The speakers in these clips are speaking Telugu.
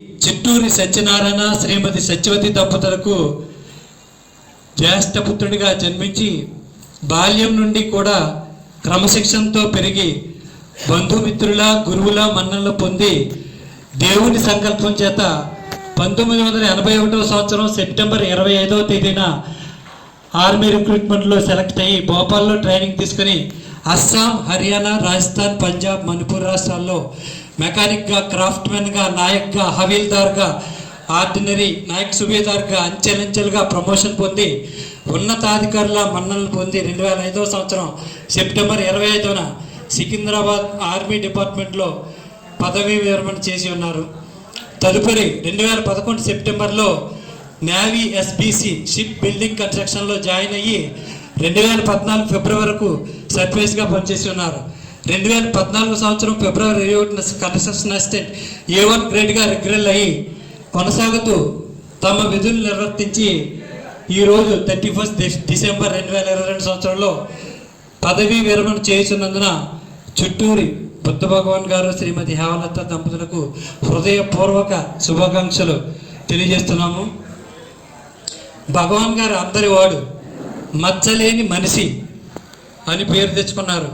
చిట్టూరి సత్యనారాయణ శ్రీమతి సత్యవతి దంపతులకు జ్యేష్ఠపుత్రుడిగా జన్మించి బాల్యం నుండి కూడా క్రమశిక్షణతో పెరిగి బంధుమిత్రుల గురువుల మన్ననలు పొంది దేవుని సంకల్పం చేత 1981వ సంవత్సరం సెప్టెంబర్ 25వ తేదీన ఆర్మీ రిక్రూట్మెంట్లో సెలెక్ట్ అయ్యి భోపాల్లో ట్రైనింగ్ తీసుకుని అస్సాం, హర్యానా, రాజస్థాన్, పంజాబ్, మణిపూర్ రాష్ట్రాల్లో మెకానిక్గా, క్రాఫ్ట్మెన్గా, నాయక్గా, హవీల్దార్గా, ఆర్డినరీ నాయక్ సుబేదార్గా అంచెలంచెలుగా ప్రమోషన్ పొంది ఉన్నతాధికారుల మన్ననలు పొంది 2005వ సంవత్సరం సెప్టెంబర్ 25న సికింద్రాబాద్ ఆర్మీ డిపార్ట్మెంట్లో పదవీ విరమణ చేసి ఉన్నారు. తదుపరి 2011 సెప్టెంబర్లో నేవీ ఎస్బీసీ షిప్ బిల్డింగ్ కన్స్ట్రక్షన్లో జాయిన్ అయ్యి 2014 ఫిబ్రవరి వరకు సర్వీస్గా పనిచేసి ఉన్నారు. 2014 సంవత్సరం ఫిబ్రవరి 21న కన్స్ట్రక్షన్ అసిస్టెంట్ A1 గ్రేడ్గా రిగ్రెల్ అయ్యి కొనసాగుతూ తమ విధులు నిర్వర్తించి ఈరోజు 31 డిసెంబర్ 2022 సంవత్సరంలో పదవీ విరమణ చేస్తున్నందున చిట్టూరి బుద్ధ భగవాన్ గారు శ్రీమతి హేమలత దంపతులకు హృదయపూర్వక శుభాకాంక్షలు తెలియజేస్తున్నాము. భగవాన్ గారు అందరి వాడు, మచ్చలేని మనిషి అని పేరు తెచ్చుకున్నారు.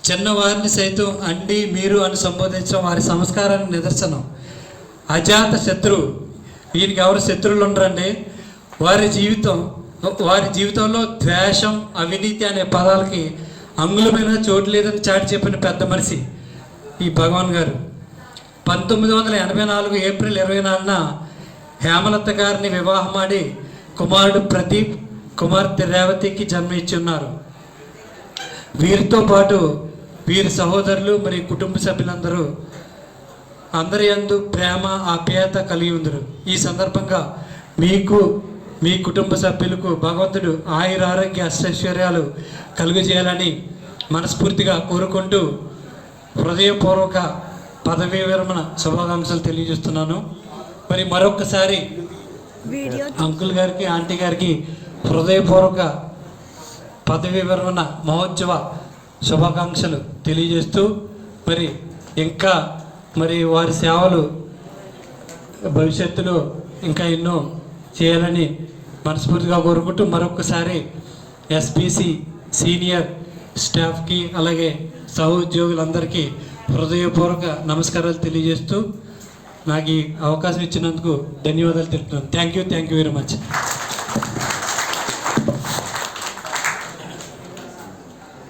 చిన్నవారిని సైతం అండి, మీరు అని సంబోధించడం వారి సంస్కారానికి నిదర్శనం. అజాత శత్రువు, ఈయనకి ఎవరు శత్రువులు ఉండరండి. వారి జీవితంలో ద్వేషం, అవినీతి అనే పదాలకి అంగుళమైన చోటు లేదని చాటి చెప్పిన పెద్ద మనిషి ఈ భగవాన్ గారు. 1984 ఏప్రిల్ 24న హేమలత గారిని వివాహమాడి కుమారుడు ప్రదీప్, కుమార్తె రేవతికి జన్మ ఇచ్చి ఉన్నారు. వీరితో పాటు వీరి సహోదరులు మరియు కుటుంబ సభ్యులందరూ అందరి యందు ప్రేమ, ఆప్యాయత కలిగి ఉందరు. ఈ సందర్భంగా మీకు, మీ కుటుంబ సభ్యులకు భగవంతుడు ఆయుర ఆరోగ్య అష్టైశ్వర్యాలు కలుగజేయాలని మనస్ఫూర్తిగా కోరుకుంటూ హృదయపూర్వక పదవీ విరమణ శుభాకాంక్షలు తెలియజేస్తున్నాను. మరి మరొకసారి అంకుల్ గారికి, ఆంటీ గారికి హృదయపూర్వక పదవీ విరమణ మహోత్సవ శుభాకాంక్షలు తెలియజేస్తూ ఇంకా వారి సేవలు భవిష్యత్తులో ఇంకా ఎన్నో చేయాలని మనస్ఫూర్తిగా కోరుకుంటూ మరొకసారి ఎస్బీసీ సీనియర్ స్టాఫ్కి అలాగే సహోద్యోగులందరికీ హృదయపూర్వక నమస్కారాలు తెలియజేస్తూ నాకు ఈ అవకాశం ఇచ్చినందుకు ధన్యవాదాలు తెలుపుతున్నాను. Thank you very much.